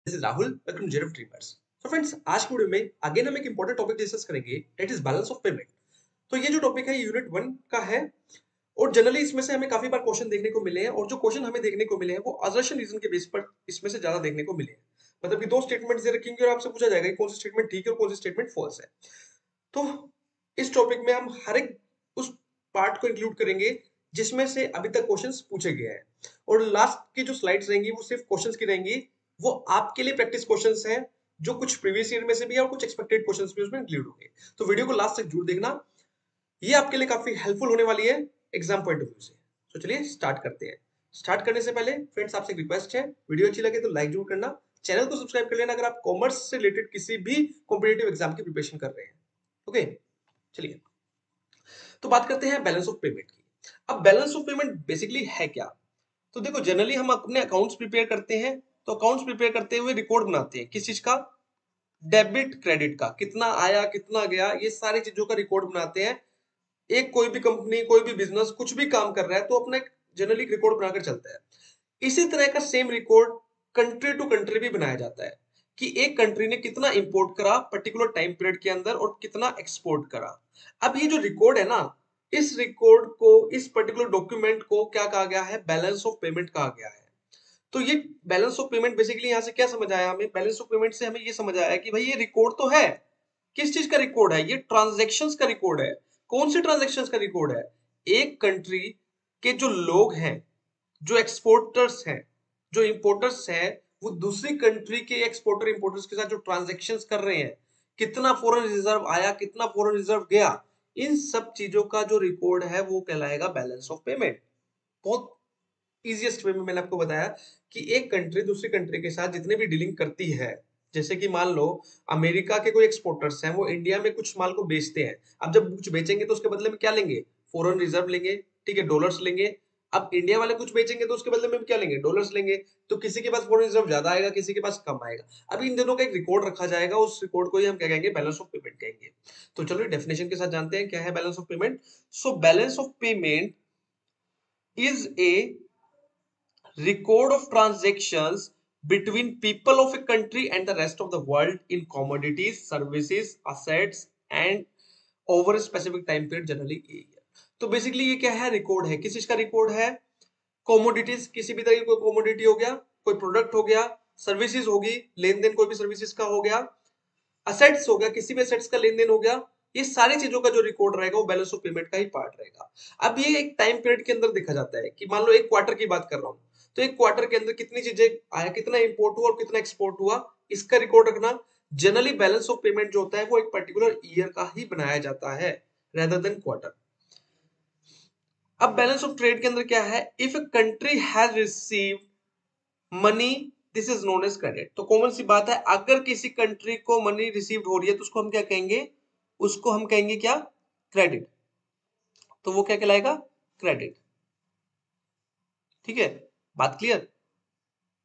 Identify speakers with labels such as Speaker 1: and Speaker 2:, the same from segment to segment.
Speaker 1: This is Rahul, welcome to जेरफ dreamers. तो friends, आज की वीडियो में अगेन हम एक इंपॉर्टेंट टॉपिक डिस्कस करेंगे, that is balance of payment. तो ये जो टॉपिक है यूनिट 1 का है और जनरली इसमें से हमें काफी बार क्वेश्चन देखने को मिले हैं और जो क्वेश्चन हमें देखने को मिले हैं वो असर्शन रीजन के बेस पर इसमें से ज्यादा देखने को मिले हैं। मतलब कि दो स्टेटमेंट्स दे रखेंगे और आपसे पूछा जाएगा कि कौन सी स्टेटमेंट ठीक है और कौन सी स्टेटमेंट फॉल्स है। तो इस टॉपिक में हम हर एक उस पार्ट को इंक्लूड करेंगे जिसमें से अभी तक क्वेश्चंस पूछे गए हैं और लास्ट की जो स्लाइड्स रहेंगी वो सिर्फ क्वेश्चंस की रहेंगी। वो आपके लिए प्रैक्टिस क्वेश्चंस हैं जो कुछ प्रीवियस ईयर में से भी है और कुछ एक्सपेक्टेड क्वेश्चंस भी उसमें इंक्लूड होंगे। तो वीडियो को लास्ट तक जरूर देखना, ये आपके लिए काफी हेल्पफुल होने वाली है एग्जाम पॉइंट ऑफ व्यू से। तो चलिए स्टार्ट करते हैं। स्टार्ट करने से पहले फ्रेंड्स आपसे एक रिक्वेस्ट है, वीडियो अच्छी लगे तो लाइक जरूर करना, चैनल को सब्सक्राइब कर लेना अगर आप कॉमर्स से रिलेटेड किसी भी कॉम्पिटिटिव एग्जाम की प्रिपरेशन कर रहे हैं। ओके, चलिए तो बात करते हैं बैलेंस ऑफ पेमेंट की। अब बैलेंस ऑफ पेमेंट बेसिकली है क्या? तो देखो, जनरली हम अपने अकाउंट्स प्रिपेयर करते हैं, तो अकाउंट्स प्रिपेयर करते हुए रिकॉर्ड बनाते हैं किस चीज का? डेबिट क्रेडिट का, कितना आया कितना गया, ये सारी चीजों का रिकॉर्ड बनाते हैं। एक कोई भी कंपनी, कोई भी बिजनेस कुछ भी काम कर रहा है तो अपना जनरली रिकॉर्ड बनाकर चलता है। इसी तरह का same record country to country भी बनाया जाता है कि एक कंट्री ने कितना इंपोर्ट करा पर्टिकुलर टाइम पीरियड के अंदर और कितना एक्सपोर्ट करा। अब ये जो रिकॉर्ड है ना, इस रिकॉर्ड को, इस पर्टिकुलर डॉक्यूमेंट को क्या कहा गया है? बैलेंस ऑफ पेमेंट कहा गया है। तो ये बैलेंस ऑफ पेमेंट बेसिकली यहाँ से क्या समझ आया हमें? बैलेंस ऑफ पेमेंट से हमें ये समझ आया कि भाई ये रिकॉर्ड तो है। किस चीज का रिकॉर्ड है? ये ट्रांजैक्शंस का रिकॉर्ड है। कौन सी ट्रांजैक्शंस का रिकॉर्ड है? एक कंट्री के जो लोग हैं, जो एक्सपोर्टर्स हैं, जो इंपोर्टर्स हैं, वो दूसरी कंट्री के एक्सपोर्टर इंपोर्टर्स के साथ जो ट्रांजैक्शंस कर रहे हैं, कितना फॉरेन रिजर्व आया, कितना फॉरेन रिजर्व गया, इन सब चीजों का जो रिकॉर्ड है वो कहलाएगा बैलेंस ऑफ पेमेंट। बहुत इजीएस्ट वे में मैंने आपको बताया कि एक कंट्री दूसरी कंट्री के साथ जितने भी डीलिंग करती है, जैसे कि मान लो अमेरिका के कोई एक्सपोर्टर्स हैं, वो इंडिया में कुछ माल को बेचते हैं। अब जब कुछ बेचेंगे तो उसके बदले में क्या लेंगे? फॉरेन रिजर्व लेंगे, ठीक है, डॉलर्स लेंगे। अब इंडिया वाले कुछ बेचेंगे तो उसके बदले में क्या लेंगे? डॉलर्स लेंगे। तो किसी के पास फॉरेन रिजर्व ज्यादा आएगा, किसी के पास कम आएगा। अब इन दोनों का एक रिकॉर्ड रखा जाएगा, उस रिकॉर्ड को ही हम क्या कहेंगे? बैलेंस ऑफ पेमेंट कहेंगे। तो चलो डेफिनेशन के साथ जानते हैं क्या है balance of payment. So balance of payment is a record of transactions between people of a country and the rest of the world in commodities, services, assets and over a specific time period, generally a year। तो basically ये क्या है? Record है। किस चीज का record है? Commodities, किसी भी तरह की कोई कॉमोडिटी हो गया, कोई प्रोडक्ट हो गया, सर्विसेज होगी, लेन देन कोई भी सर्विसेज का हो गया, असेट्स हो गया, किसी भी असेट्स का लेन देन हो गया। ये सारी चीजों का जो रिकॉर्ड रहेगा वो बैलेंस ऑफ पेमेंट का ही पार्ट रहेगा। अब ये एक टाइम पीरियड के अंदर देखा जाता है कि मान लो एक क्वार्टर की बात कर रहा हूं, तो एक क्वार्टर के अंदर कितनी चीजें आया, कितना इंपोर्ट हुआ और कितना एक्सपोर्ट हुआ, इसका रिकॉर्ड रखना। जनरली बैलेंस ऑफ पेमेंट जो होता है वो एक पर्टिकुलर ईयर का ही बनाया जाता है रेदर देन क्वार्टर। अब बैलेंस ऑफ ट्रेड के अंदर क्या है? If a country has received money, this is known as credit. तो कॉमन सी बात है, अगर किसी कंट्री को मनी रिसीव हो रही है तो उसको हम क्या कहेंगे? उसको हम कहेंगे क्या? क्रेडिट। तो वो क्या कहलाएगा? क्रेडिट। ठीक है, बात क्लियर?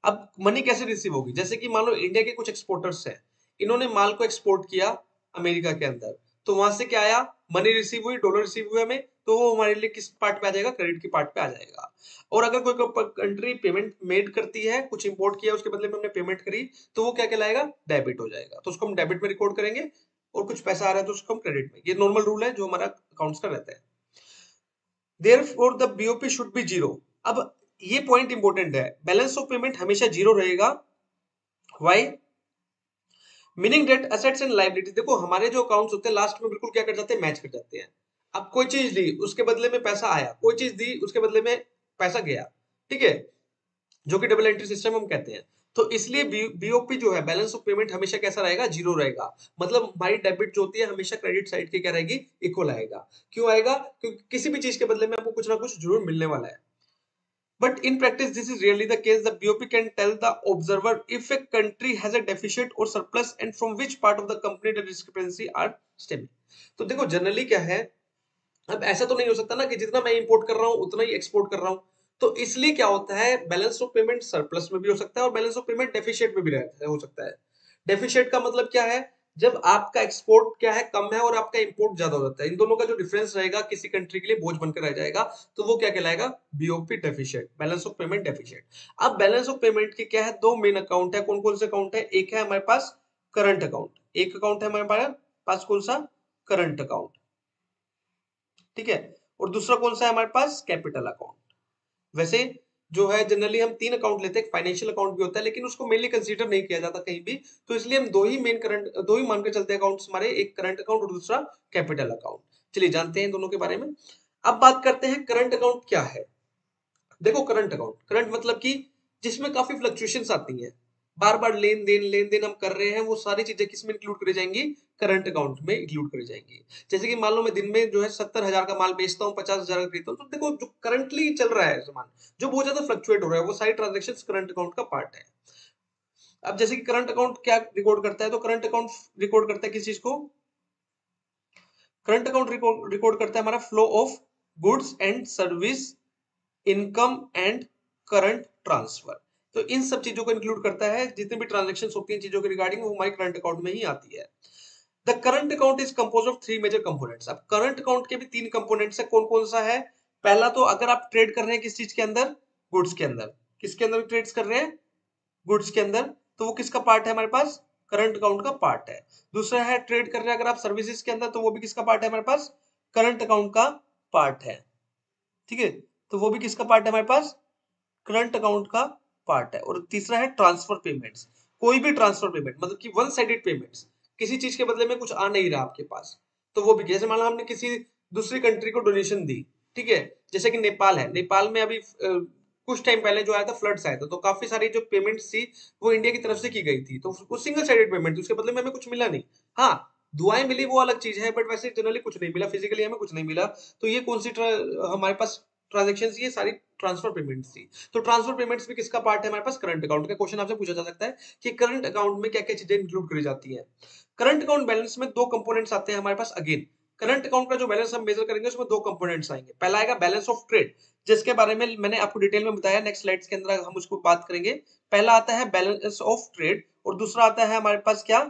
Speaker 1: अब मनी कैसे रिसीव होगी? जैसे कि मान लो इंडिया के कुछ एक्सपोर्टर्स हैं, इन्होंने माल को एक्सपोर्ट किया अमेरिका के अंदर, तो वहां से क्या आया? मनी रिसीव हुई, डॉलर रिसीव हुए हमें, तो वो हमारे लिए किस पार्ट पे आ जाएगा? क्रेडिट की पार्ट पे आ जाएगा। और अगर कोई कंट्री पेमेंट मेड करती है, कुछ इंपोर्ट किया उसके बदले में हमने पेमेंट करी, तो वो क्या कहलाएगा? डेबिट हो जाएगा। तो उसको हम डेबिट में रिकॉर्ड करेंगे। और कुछ पैसा आ रहा है तो उसको हम क्रेडिट में। ये नॉर्मल रूल है जो हमारा अकाउंट्स का रहता है। Therefore the BOP should be zero। अब ये पॉइंट इंपॉर्टेंट है, बैलेंस ऑफ पेमेंट हमेशा जीरो रहेगा। Why? Meaning that assets and liability, देखो हमारे जो अकाउंट्स होते हैं लास्ट में बिल्कुल क्या कर जाते हैं? मैच कर जाते हैं। अब कोई चीज ली उसके बदले में पैसा आया, कोई चीज दी उसके बदले में पैसा गया, ठीक है, जो कि डबल एंट्री सिस्टम हम कहते हैं। तो इसलिए बीओपी जो है, बैलेंस ऑफ पेमेंट, हमेशा कैसा रहेगा? जीरो रहेगा। मतलब हमारी डेबिट जो होती है हमेशा क्रेडिट साइड के क्या रहेगी? इक्वल आएगा। क्यों आएगा? क्योंकि किसी भी चीज के बदले में आपको कुछ ना कुछ जरूर मिलने वाला है। But in practice, this is rarely the case. The BOP can tell the observer if a country has a deficit or surplus and from which part of the company the discrepancy are stemming। तो देखो generally क्या है, अब ऐसा तो नहीं हो सकता ना कि जितना मैं इंपोर्ट कर रहा हूं उतना ही एक्सपोर्ट कर रहा हूं। तो इसलिए क्या होता है, बैलेंस ऑफ पेमेंट सरप्लस में भी हो सकता है और बैलेंस ऑफ पेमेंट डेफिशिएट में भी हो सकता है। डेफिशिएट का मतलब क्या है? जब आपका एक्सपोर्ट क्या है कम है और आपका इंपोर्ट ज्यादा हो जाता है, इन दोनों का जो डिफरेंस रहेगा किसी कंट्री के लिए बोझ बनकर रह जाएगा, तो वो क्या कहलाएगा, BOP deficient, balance of payment deficient. अब बैलेंस ऑफ पेमेंट के क्या है, दो मेन अकाउंट है, कौन कौन से अकाउंट है, एक है हमारे पास करंट अकाउंट, एक अकाउंट है हमारे पास कौन सा, करंट अकाउंट, ठीक है, और दूसरा कौन सा है हमारे पास, कैपिटल अकाउंट। वैसे जो है जनरली हम तीन अकाउंट लेते हैं, फाइनेंशियल अकाउंट भी होता है, लेकिन उसको मेनली कंसीडर नहीं किया जाता कहीं भी, तो इसलिए हम दो ही मानकर चलते हैं अकाउंट्स हमारे, एक करंट अकाउंट और दूसरा कैपिटल अकाउंट। चलिए जानते हैं दोनों के बारे में। अब बात करते हैं करंट अकाउंट क्या है। देखो करंट अकाउंट, करंट मतलब कि जिसमें काफी फ्लक्चुएशंस आती हैं, बार बार लेन देन हम कर रहे हैं, वो सारी चीजें किसमें इंक्लूड करी जाएंगी, करंट अकाउंट में इंक्लूड करी जाएंगी। जैसे कि मान लो मैं दिन में जो है 70,000 का माल बेचता हूँ, 50,000 का खरीदता हूँ, तो देखो जो करंटली चल रहा है सामान, जो बहुत ज्यादा फ्लक्चुएट हो रहा है, वो सारी ट्रांजेक्शन करंट अकाउंट का पार्ट है। अब जैसे कि करंट अकाउंट क्या रिकॉर्ड करता है, तो करंट अकाउंट रिकॉर्ड करता है किस चीज को, करंट अकाउंट रिकॉर्ड करता है हमारा flow of goods and service, income and current transfer. तो इन सब चीजों को इंक्लूड करता है, जितनी भी ट्रांजेक्शन होती हैं चीजों के रिगार्डिंग, वो हमारे करंट अकाउंट में ही आती है। The current account is compose of three major components. अब करंट अकाउंट के भी तीन कंपोनेंट्स है, कौन कौन सा है, पहला तो अगर आप ट्रेड कर रहे हैं किस चीज के अंदर, गुड्स के अंदर, किसके अंदर ट्रेड्स कर रहे हैं, गुड्स के अंदर, तो वो किसका पार्ट है हमारे पास, करंट अकाउंट का पार्ट है। दूसरा है ट्रेड कर रहे हैं अगर आप सर्विसेज के अंदर, तो वो भी किसका पार्ट है हमारे पास, करंट अकाउंट का पार्ट है, ठीक है, तो वो भी किसका पार्ट है हमारे पास, करंट अकाउंट का पार्ट है। और तीसरा है ट्रांसफर पेमेंट्स, कोई भी ट्रांसफर पेमेंट मतलब कि वन साइडेड पेमेंट्स, किसी चीज के बदले में कुछ आ नहीं रहा आपके पास, तो वो भी, जैसे मान लो हमने किसी दूसरी कंट्री को डोनेशन दी, ठीक है, जैसे कि नेपाल है, नेपाल में अभी कुछ टाइम पहले जो आया था, फ्लड्स आया था, तो काफी सारी जो पेमेंट्स थी वो इंडिया की तरफ से की गई थी, तो वो सिंगल साइडेड पेमेंट, उसके बदले में हमें कुछ मिला नहीं। हाँ, दुआएं मिली वो अलग चीज है, बट वैसे जनरली कुछ नहीं मिला, फिजिकली हमें कुछ नहीं मिला। तो ये कौन सी हमारे पास ट्रांजेक्शन, ये सारी ट्रांसफर पेमेंट्स थी। तो ट्रांसफर पेमेंट्स भी किसका पार्ट है हमारे पास, करंट अकाउंट का। क्वेश्चन आपसे पूछा जा सकता है कि करंट अकाउंट में क्या क्या चीजें इंक्लूड करी जाती है। करंट अकाउंट बैलेंस में दो कंपोनेंट्स आते हैं हमारे पास। अगेन करंट अकाउंट का जो बैलेंस हम मेजर करेंगे उसमें दो कंपोनेंट्स आएंगे। पहला आएगा बैलेंस ऑफ ट्रेड, जिसके बारे में मैंने आपको डिटेल में बताया, नेक्स्ट स्लाइड्स के अंदर हम उसको बात करेंगे। पहला आता है बैलेंस ऑफ ट्रेड, और दूसरा आता है हमारे पास क्या,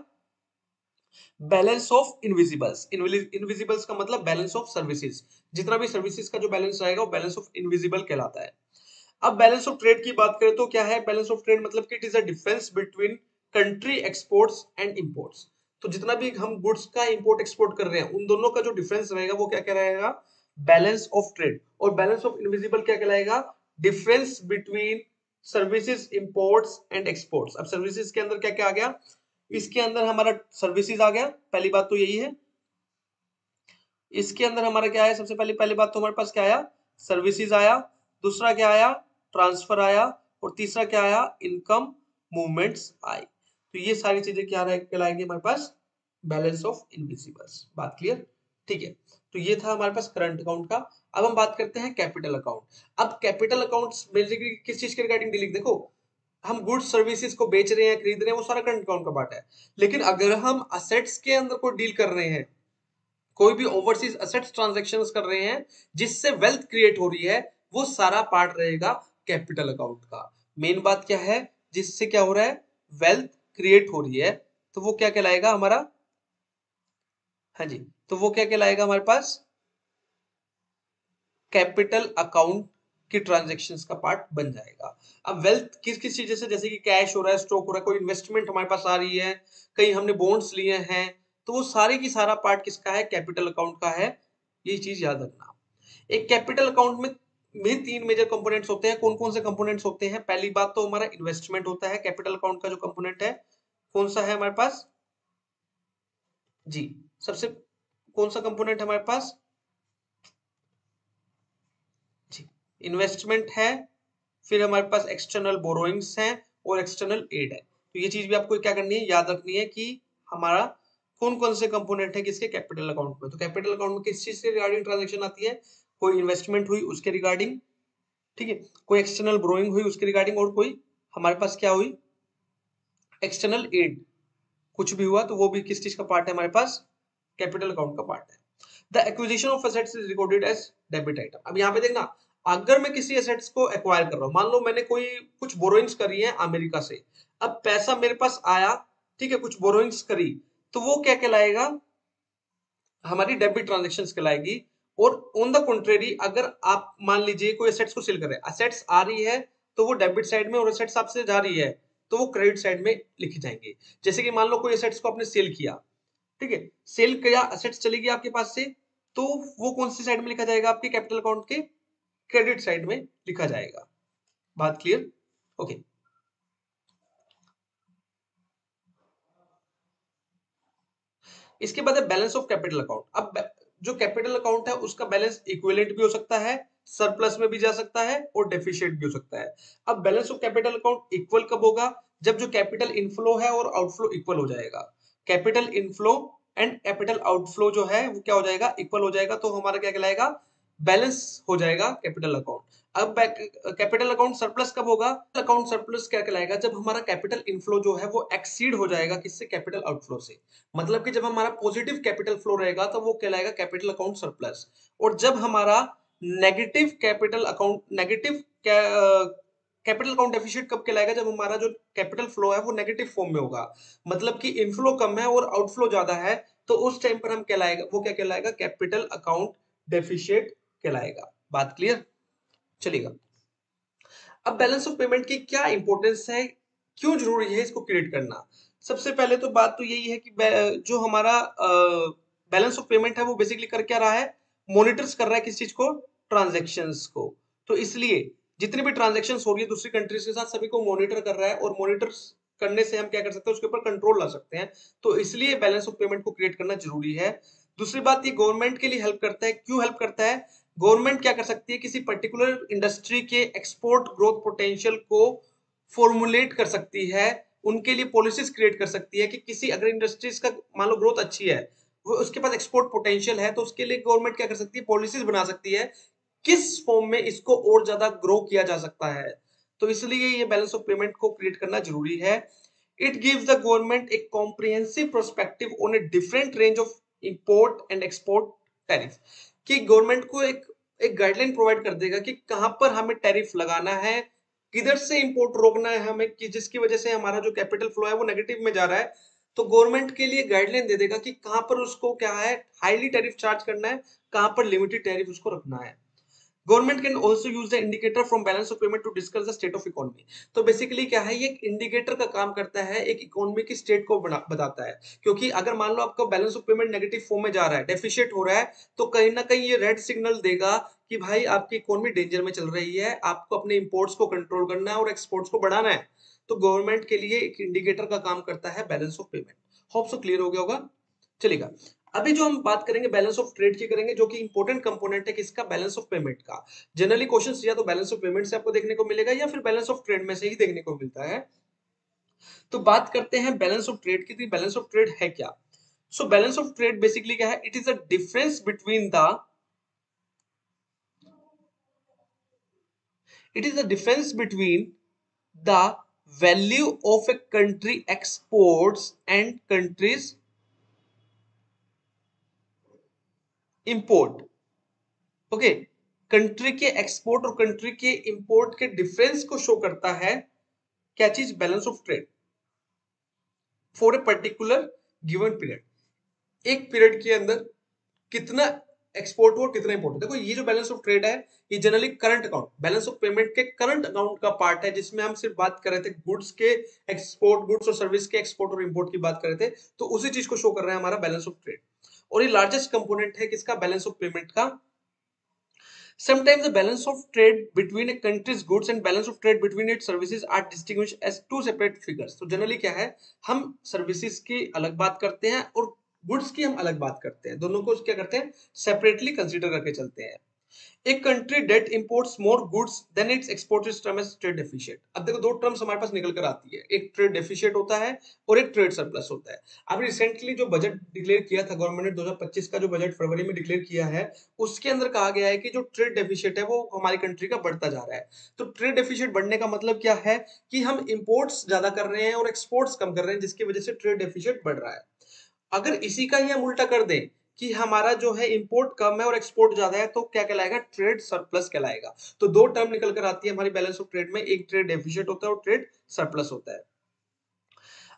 Speaker 1: बैलेंस ऑफ इनविजिबल्स। इनविजिबल्स का मतलब बैलेंस ऑफ सर्विसेज, जितना भी सर्विसेज का जो बैलेंस रहेगा वो बैलेंस ऑफ इनविजिबल कहलाता है। अब बैलेंस ऑफ ट्रेड की बात करें तो क्या है बैलेंस ऑफ ट्रेड, मतलब कि it is a difference between country exports and imports. तो जितना भी हम गुड्स का इंपोर्ट एक्सपोर्ट कर रहे हैं, उन दोनों का जो डिफरेंस रहेगा वो क्या कहलाएगा, बैलेंस ऑफ ट्रेड। और बैलेंस ऑफ इनविजिबल क्या कहलाएगा, difference between services imports and exports. अब सर्विसेज के अंदर क्या क्या आ गया, इसके अंदर हमारा सर्विसेज आ गया, पहली बात तो यही है। इसके अंदर हमारा क्या है, सबसे पहली बात तो हमारे पास क्या आया, सर्विसेज आया, दूसरा क्या आया, ट्रांसफर आया, और तीसरा क्या आया, इनकम मूवमेंट्स आई। तो ये सारी चीजें क्या कहलाएंगी हमारे पास, बैलेंस ऑफ इनविजिबल्स। बात क्लियर, ठीक है। तो ये था हमारे पास करंट अकाउंट का। अब हम बात करते हैं कैपिटल अकाउंट। अब कैपिटल अकाउंट्स बेसिकली किस चीज के रिगार्डिंग डीलिंग, देखो हम गुड्स सर्विसेज को बेच रहे हैं, खरीद रहे हैं, वो सारा करंट अकाउंट का पार्ट है। लेकिन अगर हम असेट्स के अंदर कोई डील कर रहे हैं, कोई भी ओवरसीज असेट्स ट्रांजैक्शंस कर रहे हैं जिससे वेल्थ क्रिएट हो रही है, वो सारा पार्ट रहेगा कैपिटल अकाउंट का। मेन बात क्या है, जिससे क्या हो रहा है, वेल्थ क्रिएट हो रही है, तो वो क्या कहलाएगा हमारा, हाँ जी, तो वो क्या कहलाएगा हमारे पास, कैपिटल अकाउंट की ट्रांजैक्शंस का पार्ट बन जाएगा। अब वेल्थ किस किस चीजें से, जैसे कि कैश हो रहा है, स्टॉक हो रहा है, कोई इन्वेस्टमेंट हमारे पास आ रही है, कहीं हमने बॉन्ड्स लिए हैं, तो वो सारे की सारा पार्ट किसका है, कैपिटल अकाउंट का है। ये चीज याद रखना। एक कैपिटल अकाउंट में तीन मेजर कंपोनेंट्स होते हैं। कौन कौन से कंपोनेंट्स होते हैं, पहली बात तो हमारा इन्वेस्टमेंट होता है। कैपिटल अकाउंट का जो कंपोनेंट है कौन सा है हमारे पास, जी, सबसे कौन सा कंपोनेंट है हमारे पास, जी, इन्वेस्टमेंट है। फिर हमारे पास एक्सटर्नल बोरोइंग्स हैं और एक्सटर्नल एड है। तो ये चीज भी आपको क्या करनी है, याद रखनी है कि हमारा कौन कौन से कंपोनेंट है किसके, कैपिटल अकाउंट में। तो कैपिटल अकाउंट में किस चीज के रिगार्डिंग ट्रांजेक्शन आती है, कोई इन्वेस्टमेंट हुई उसके रिगार्डिंग, ठीक है, कोई एक्सटर्नल बोरोइंग हुई उसके रिगार्डिंग, और कोई हमारे पास क्या हुई, एक्सटर्नल एड, कुछ भी हुआ तो वो भी किस चीज का पार्ट है हमारे पास, कैपिटल अकाउंट का पार्ट है। The acquisition of assets is recorded as debit item. अब यहाँ पे देखना, अगर मैं किसी एसेट्स को एक्वायर कर रहा हूँ, मान लो मैंने कोई कुछ बोरोइंग्स करी है अमेरिका से, अब पैसा मेरे पास आया, ठीक है, कुछ बोरोइंग्स करी, तो वो क्या कहलाएगा, हमारी डेबिट ट्रांजेक्शन्स कहलाएगी। और ऑन द कंट्रेरी अगर आप मान लीजिए कोई एसेट्स को सेल कर रहे हैं, एसेट्स आ रही है तो वो डेबिट साइड में, और एसेट्स आपसे जा रही है तो वो क्रेडिट साइड में लिखी जाएंगे। जैसे कि मान लो कोई एसेट्स को आपने सेल किया, ठीक है, सेल किया, एसेट्स चली गई आपके पास से, तो वो कौन सी साइड में लिखा जाएगा, आपके कैपिटल अकाउंट के क्रेडिट साइड में लिखा जाएगा। बात क्लियर? ओके। इसके बाद है बैलेंस ऑफ कैपिटल अकाउंट। अब जो कैपिटल अकाउंट है उसका बैलेंस इक्विवेलेंट भी हो सकता है, सरप्लस में भी जा सकता है और डेफिशिएंट भी हो सकता है। अब balance of capital account equal कब होगा, जब जो कैपिटल इनफ्लो है और आउटफ्लो इक्वल हो जाएगा। Capital inflow and capital outflow जो है वो क्या हो जाएगा, इक्वल हो जाएगा, तो हमारा क्या कहलाएगा, बैलेंस हो जाएगा कैपिटल अकाउंट। अब कैपिटल अकाउंट सरप्लस कब होगा, अकाउंट सरप्लस क्या कहलाएगा, जब हमारा कैपिटल इनफ्लो जो है वो एक्सीड हो जाएगा किससे, कैपिटल आउटफ्लो से। मतलब कि जब हमारा पॉजिटिव कैपिटल फ्लो रहेगा तो वो कहलाएगा कैपिटल अकाउंट सरप्लस। और जब हमारा negative capital account, negative capital account deficit कब कहलाएगा, जब हमारा जो कैपिटल फ्लो है वो नेगेटिव फॉर्म में होगा, मतलब कि इनफ्लो कम है और आउटफ्लो ज्यादा है, तो उस टाइम पर हम कहलाएगा, वो क्या कहलाएगा, कैपिटल अकाउंट डेफिशिएट कहलाएगा। बात क्लियर? चलिएगा। अब बैलेंस ऑफ पेमेंट की क्या इंपॉर्टेंस है, क्यों जरूरी है इसको क्रिएट करना। सबसे पहले तो बात तो यही है कि जो हमारा बैलेंस ऑफ पेमेंट है वो बेसिकली कर क्या रहा है, मॉनिटर्स कर रहा है किस चीज को, ट्रांजैक्शंस को। तो इसलिए जितनी भी ट्रांजैक्शंस हो रही है दूसरी कंट्रीज के साथ, सभी को मॉनिटर कर रहा है, और मॉनिटर्स करने से हम क्या कर सकते हैं, उसके ऊपर कंट्रोल ला सकते हैं। तो इसलिए बैलेंस ऑफ पेमेंट को क्रिएट करना जरूरी है। दूसरी बात, ये गवर्नमेंट के लिए हेल्प करता है। क्यों हेल्प करता है, गवर्नमेंट क्या कर सकती है, किसी पर्टिकुलर इंडस्ट्री के एक्सपोर्ट ग्रोथ पोटेंशियल को फॉर्मुलेट कर सकती है, उनके लिए पॉलिसीज क्रिएट कर सकती है कि किसी अगर इंडस्ट्रीज का मान लो ग्रोथ अच्छी है, वो उसके पास एक्सपोर्ट पोटेंशियल है, तो उसके लिए गवर्नमेंट क्या कर सकती है, पॉलिसीज बना सकती है किस फॉर्म में इसको और ज्यादा ग्रो किया जा सकता है। तो इसलिए ये बैलेंस ऑफ पेमेंट को क्रिएट करना जरूरी है। It gives the government A comprehensive perspective on a different range of import and export tariff, कि गवर्नमेंट को एक एक गाइडलाइन प्रोवाइड कर देगा कि कहां पर हमें टैरिफ लगाना है, किधर से इंपोर्ट रोकना है हमें, कि जिसकी वजह से हमारा जो कैपिटल फ्लो है वो नेगेटिव में जा रहा है। तो गवर्नमेंट के लिए गाइडलाइन दे देगा कि कहां पर उसको क्या है, हाईली टैरिफ चार्ज करना है, कहां पर लिमिटेड टैरिफ उसको रखना है। Government can also use the indicator from balance of payment to discuss the state of economy. तो बेसिकली क्या है, ये एक इंडिकेटर का काम करता है, एक इकोनॉमी की स्टेट को बताता है। क्योंकि अगर मान लो आपका balance of payment negative form में जा रहा है, डेफिशिएट हो रहा है, तो कहीं ना कहीं ये रेड सिग्नल देगा कि भाई आपकी इकोनॉमी डेंजर में चल रही है, आपको अपने इंपोर्ट्स को कंट्रोल करना है और एक्सपोर्ट्स को बढ़ाना है। तो गवर्नमेंट के लिए एक इंडिकेटर का काम करता है balance of payment. Hope so clear हो गया होगा। चलेगा। अभी जो हम बात करेंगे बैलेंस ऑफ ट्रेड की करेंगे, जो कि इंपॉर्टेंट कंपोनेंट है किसका, बैलेंस ऑफ पेमेंट का। जनरली क्वेश्चंस या तो बैलेंस ऑफ पेमेंट से आपको देखने को मिलेगा या फिर बैलेंस ऑफ ट्रेड में से ही देखने को मिलता है। तो बात करते हैं बैलेंस ऑफ ट्रेड की। बैलेंस ऑफ ट्रेड है क्या। So balance of trade basically क्या है, it is a difference between the, it is the difference between the value of a country exports and countries import। Okay, country के export और country के import के difference को show करता है क्या चीज, balance of trade for a particular given period. एक पीरियड के अंदर कितना एक्सपोर्ट हुआ, कितना इंपोर्ट। देखो ये जो बैलेंस ऑफ ट्रेड है, ये generally current account, balance of payment के करंट अकाउंट का पार्ट है, जिसमें हम सिर्फ बात कर रहे थे गुड्स के एक्सपोर्ट, गुड्स और सर्विस के एक्सपोर्ट और इंपोर्ट की बात कर रहे थे। तो उसी चीज को शो कर रहा है हमारा बैलेंस ऑफ ट्रेड। और ये लार्जेस्ट कंपोनेंट है किसका, बैलेंस ऑफ पेमेंट का। Sometimes the balance of trade between a country's goods and balance of trade between its services are distinguished as two separate figures। तो जनरली क्या है, हम services की अलग बात करते हैं और गुड्स की हम अलग बात करते हैं, दोनों को क्या करते हैं, सेपरेटली कंसीडर करके चलते हैं। एक country that imports more goods than its exports is term as trade deficient. अब देखो दो टर्म्स हमारे पास निकल कर आती है, एक ट्रेड डेफिशिएंट होता है और एक ट्रेड सरप्लस होता है। अब रिसेंटली जो बजट डिक्लेयर किया था गवर्नमेंट ने, 2025 का जो बजट फरवरी में डिक्लेयर किया है, उसके अंदर कहा गया है कि जो ट्रेड डेफिशिएंट है वो हमारी कंट्री का बढ़ता जा रहा है। तो ट्रेड डेफिशिएंट बढ़ने का मतलब क्या है, कि हम इंपोर्ट्स ज्यादा कर रहे हैं और एक्सपोर्ट्स कम कर रहे हैं, जिसकी वजह से ट्रेड डेफिशिएंट बढ़ रहा है। अगर इसी का ही हम उल्टा कर दें कि हमारा जो है इंपोर्ट कम है और एक्सपोर्ट ज्यादा है, तो क्या कहलाएगा, ट्रेड सरप्लस कहलाएगा। तो दो टर्म निकल कर आती है हमारी बैलेंस ऑफ ट्रेड में, एक ट्रेड डेफिशिएंट होता है और ट्रेड सरप्लस होता है।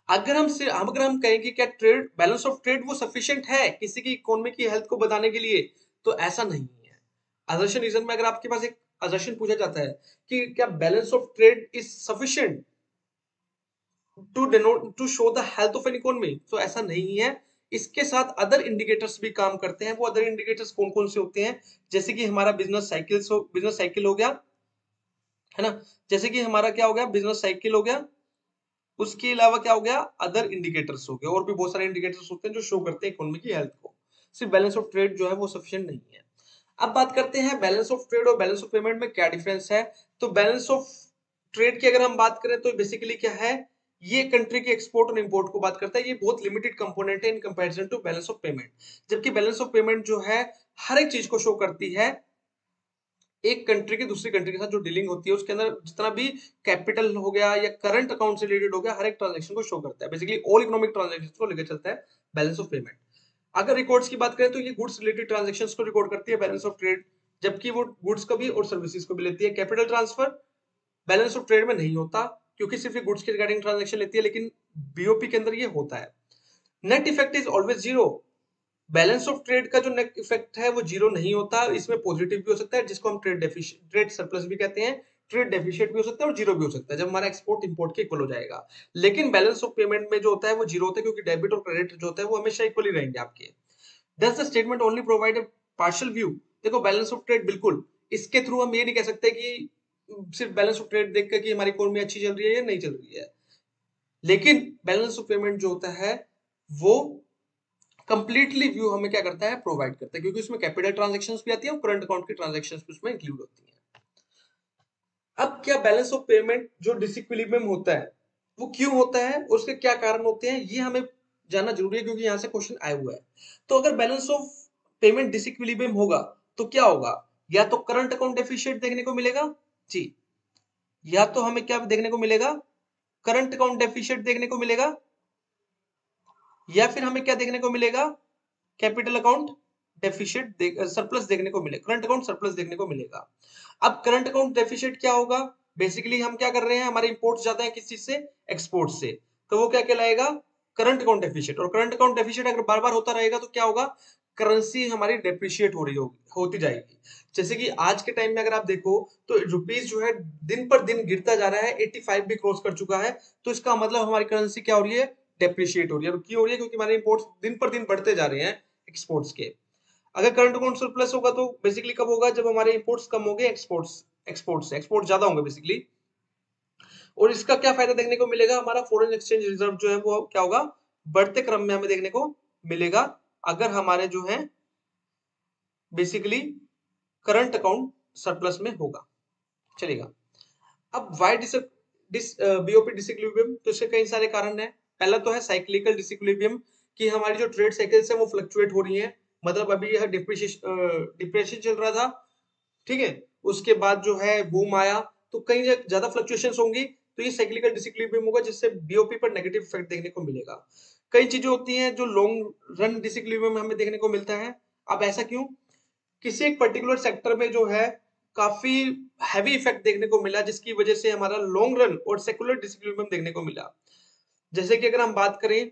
Speaker 1: अगर हम कहें कि क्या ट्रेड बैलेंस ऑफ ट्रेड वो सफिशिएंट है किसी की इकोनॉमी की हेल्थ को बताने के लिए, तो ऐसा नहीं है। असर्शन रीजन में अगर आपके पास एक असर्शन पूछा जाता है कि क्या balance of trade is sufficient to show the health of an economy, तो ऐसा नहीं है। इसके साथ अदर इंडिकेटर्स भी काम करते हैं। वो अदर इंडिकेटर्स कौन कौन से होते हैं, जैसे कि हमारा बिजनेस साइकिल हो गया, है ना। जैसे कि हमारा क्या हो गया, बिजनेस साइकिल हो गया। उसके अलावा क्या हो गया, अदर इंडिकेटर्स हो गए। और भी बहुत सारे इंडिकेटर्स होते हैं जो शो करते हैं इकोनॉमी की हेल्थ को। सिर्फ बैलेंस ऑफ ट्रेड जो है वो सफिशिएंट नहीं है। अब बात करते हैं बैलेंस ऑफ ट्रेड और बैलेंस ऑफ पेमेंट में क्या डिफरेंस है। तो बैलेंस ऑफ ट्रेड की अगर हम बात करें तो बेसिकली क्या है, ये कंट्री के एक्सपोर्ट और इंपोर्ट को बात करता है। ये बहुत लिमिटेड कंपोनेंट है in comparison to balance of payment. जबकि बैलेंस ऑफ पेमेंट जो है हर एक चीज को शो करती है। एक कंट्री की दूसरी कंट्री के साथ जो डीलिंग होती है उसके अंदर जितना भी कैपिटल हो गया या करंट अकाउंट से रिलेटेड हो गया, हर एक ट्रांजैक्शन को शो करता है। बेसिकली ऑल इकोनॉमिक ट्रांजैक्शन को लेकर चलता है बैलेंस ऑफ पेमेंट। अगर रिकॉर्ड्स की बात करें तो ये गुड्स रिलेटेड ट्रांजैक्शंस को रिकॉर्ड करती है बैलेंस ऑफ ट्रेड, जबकि वो गुड्स को भी और सर्विसेज को भी लेती है। Capital transfer balance of trade में नहीं होता क्योंकि सिर्फ ये गुड्स के रिगार्डिंग ट्रांजैक्शन लेती है, लेकिन बीओपी के अंदर ये होता है। Net effect is always zero. Balance of trade का जो नेट इफेक्ट है वो जीरो नहीं होता, इसमें पॉजिटिव भी हो सकता है जिसको हम ट्रेड सरप्लस भी कहते हैं, ट्रेड डेफिशिएट भी हो सकता है और जीरो भी हो सकता है जब हमारा एक्सपोर्ट इंपोर्ट के इक्वल हो जाएगा। लेकिन बैलेंस ऑफ पेमेंट में जो होता है वो जीरो होता है क्योंकि डेबिट और क्रेडिट जो होता है वो हमेशा इक्वली रहेंगे आपके। Does the statement only provide a partial view. देखो बैलेंस ऑफ ट्रेड बिल्कुल, इसके थ्रू हम ये नहीं कह सकते कि सिर्फ बैलेंस ऑफ ट्रेड देखकर कि हमारी इकोनॉमी अच्छी चल रही है या नहीं चल रही है। लेकिन बैलेंस ऑफ पेमेंट जो होता है वो कंप्लीटली व्यू हमें क्या करता है, प्रोवाइड करता है, क्योंकि उसमें कैपिटल ट्रांजैक्शंस भी आती है और करंट अकाउंट की ट्रांजैक्शंस भी उसमें इंक्लूड होती है। अब क्या बैलेंस ऑफ पेमेंट जो डिसइक्विलिब्रियम होता है वो क्यों होता है और उसके क्या कारण होते हैं, ये हमें जानना जरूरी है क्योंकि यहाँ से क्वेश्चन आया हुआ है। तो अगर बैलेंस ऑफ पेमेंट डिसइक्विलिब्रियम होगा तो क्या होगा, या तो करंट अकाउंट डेफिशिएट देखने को मिलेगा जी, या तो हमें क्या देखने को मिलेगा, करंट अकाउंट डेफिशिएट देखने को मिलेगा, या फिर हमें क्या देखने को मिलेगा, कैपिटल अकाउंट डेफिशिएट सरप्लस देखने को मिलेगा, करंट अकाउंट सरप्लस देखने को मिलेगा। अब करंट अकाउंट डेफिशिएट क्या होगा, बेसिकली हम क्या कर रहे हैं, हमारे इंपोर्ट ज्यादा है किस चीज से, एक्सपोर्ट से, तो वो क्या कहलाएगा, करंट अकाउंट डेफिशिएट। और करंट अकाउंट डेफिशिएट अगर बार बार होता रहेगा तो क्या होगा, करेंसी हमारी डेप्रिशिएट हो रही होगी, होती जाएगी। जैसे कि आज के टाइम में अगर आप देखो तो रुपीस जो है दिन पर दिन गिरता जा रहा है, 85 भी क्रॉस कर चुका है। तो इसका मतलब हमारी करेंसी क्या हो रही है, डेप्रिशिएट हो रही है। और क्यों हो रही है, क्योंकि हमारे इंपोर्ट्स दिन पर दिन बढ़ते जा रहे हैं एक्सपोर्ट्स के। अगर करंट अकाउंट सरप्लस होगा तो बेसिकली कब होगा, जब हमारे इंपोर्ट्स कम होंगे एक्सपोर्ट ज्यादा होंगे बेसिकली। और इसका क्या फायदा देखने को मिलेगा, हमारा फॉरेन एक्सचेंज रिजर्व जो है वो क्या होगा, बढ़ते क्रम में हमें देखने को मिलेगा अगर हमारे जो है बेसिकली करंट अकाउंट सरप्लस में होगा, चलेगा। अब वाई बीओपी डिसइक्विलिब्रियम, तो इसके कई सारे कारण है। पहला तो है साइक्लिकल डिसइक्विलिब्रियम, कि हमारी जो ट्रेड साइकिल्स है वो फ्लक्चुएट हो रही है। मतलब अभी यह डिप्रेशन चल रहा था, ठीक है, उसके बाद जो है बूम आया, तो कहीं ज्यादा फ्लक्चुएशंस होंगी, तो ये साइक्लिकल डिसइक्विलिब्रियम होगा जिससे बीओपी पर नेगेटिव इफेक्ट देखने को मिलेगा। कई चीजें होती हैं जो लॉन्ग रन डिसइक्विलिब्रियम में हमें देखने को मिलता है। अब ऐसा क्यों, किसी एक पर्टिकुलर सेक्टर में जो है काफी हैवी इफेक्ट देखने को मिला जिसकी वजह से हमारा लॉन्ग रन और सेकुलर डिसइक्विलिब्रियम देखने को मिला। जैसे कि अगर हम बात करें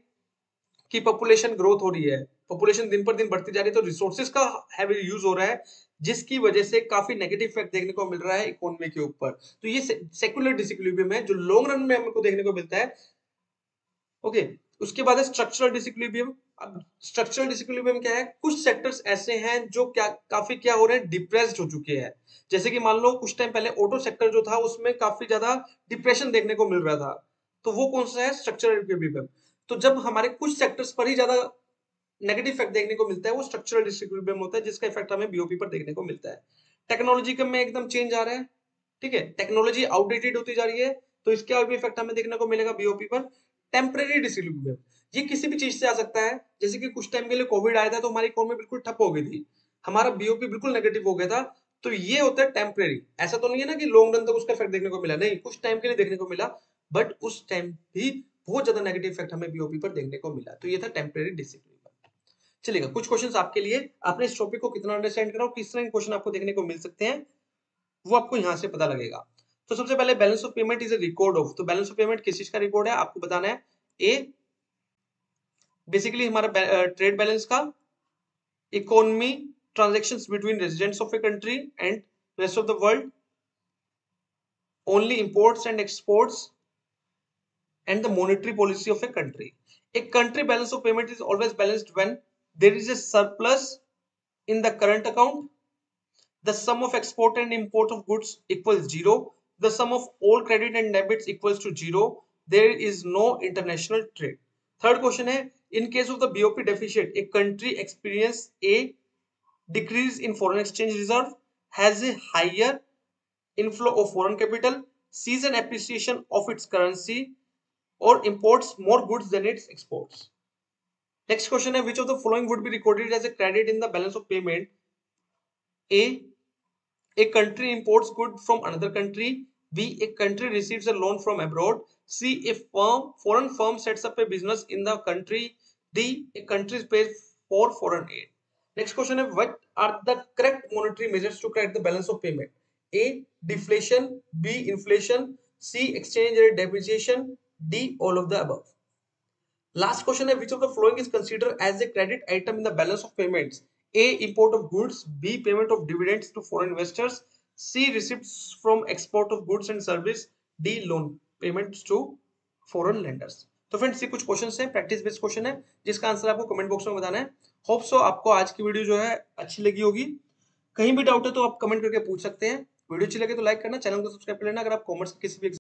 Speaker 1: कि पॉपुलेशन ग्रोथ हो रही है, पॉपुलेशन दिन पर दिन बढ़ती जा रही है, तो रिसोर्सेज का हैवी यूज हो रहा है जिसकी वजह से काफी नेगेटिव इफेक्ट देखने को मिल रहा है इकोनॉमी के ऊपर। तो ये सेकुलर डिसइक्विलिब्रियम है जो लॉन्ग रन में हमको देखने को मिलता है। ओके, उसके बाद है स्ट्रक्चरल डिसइक्विलिब्रियम। अब स्ट्रक्चरल डिसइक्विलिब्रियम क्या है, कुछ सेक्टर्स ऐसे हैं जो क्या काफी क्या हो रहे हैं, डिप्रेस्ड हो चुके हैं। जैसे कि मान लो कुछ टाइम पहले ऑटो सेक्टर जो था उसमें काफी ज्यादा डिप्रेशन देखने को मिल रहा था, तो वो कौन सा है, स्ट्रक्चरल डिसइक्विलिब्रियम। तो जब हमारे कुछ सेक्टर्स पर ही ज्यादा नेगेटिव इफेक्ट देखने को मिलता है वो स्ट्रक्चरल डिसइक्विलिब्रियम होता है, जिसका इफेक्ट हमें बीओपी पर देखने को मिलता है। टेक्नोलॉजी में एकदम चेंज आ रहा है, ठीक है, टेक्नोलॉजी आउटडेटेड होती जा रही है, तो इसका भी इफेक्ट हमें देखने को मिलेगा बीओपी पर। टेम्परेरी डिसइक्विलिब्रियम, ये किसी भी चीज से आ सकता है। जैसे कि कुछ टाइम के लिए कोविड आया था तो हमारी इकोनॉमी बिल्कुल ठप हो गई थी, हमारा बीओपी बिल्कुल नेगेटिव हो गया था। तो ये होता है टेम्परेरी, ऐसा तो नहीं है ना कि लॉन्ग रन तक उसका इफेक्ट देखने को मिला, नहीं, कुछ टाइम के लिए देखने को मिला, बट उस टाइम भी बहुत ज्यादा नेगेटिव इफेक्ट हमें बीओपी पर देखने को मिला। तो ये था टेम्परेरी डिसइक्विलिब्रियम। चलेगा, कुछ क्वेश्चंस आपके लिए, आपने इस टॉपिक को कितना अंडरस्टैंड करा और किस तरह के क्वेश्चन आपको देखने को मिल सकते हैं वो आपको यहां से पता लगेगा। तो सबसे पहले balance of payment is a record of, तो बैलेंस ऑफ पेमेंट किस चीज का रिकॉर्ड है आपको बताना है, ए बेसिकली हमारा ट्रेड बैलेंस का, economy transactions between residents of a country and rest of the world, only imports and exports and the monetary policy of a country. A country balance of payment is always balanced when there is a surplus in the current account, the sum of export and import of goods equals 0, the sum of all credit and debits equals to 0, there is no international trade. Third question है, in case of the BOP deficit, a country experience a decrease in foreign exchange reserve, has a higher inflow of foreign capital, sees an appreciation of its currency, or imports more goods than its exports. Next question है, which of the following would be recorded as a credit in the balance of payment? A country imports goods from another country. B, a country receives a loan from abroad. C, a foreign firm sets up a business in the country. D, a country pays for foreign aid. Next question है, what are the correct monetary measures to correct the balance of payment? A, deflation. B, inflation. C, exchange rate depreciation. D, all of the above. Last question है, which of the following is considered as a credit item in the balance of payments? A, import of goods. B, payment of dividends to foreign investors. C, receipts from export of goods and service. D, loan payments to foreign lenders. तो friends ये कुछ questions हैं, practice based question है, जिसका answer आपको comment box में बताना है. होप सो आपको आज की वीडियो जो है अच्छी लगी होगी. कहीं भी डाउट है तो आप कमेंट करके पूछ सकते हैं. वीडियो अच्छी लगे तो लाइक करना, चैनल को सब्सक्राइब कर लेना. अगर आप कॉमर्स किसी भी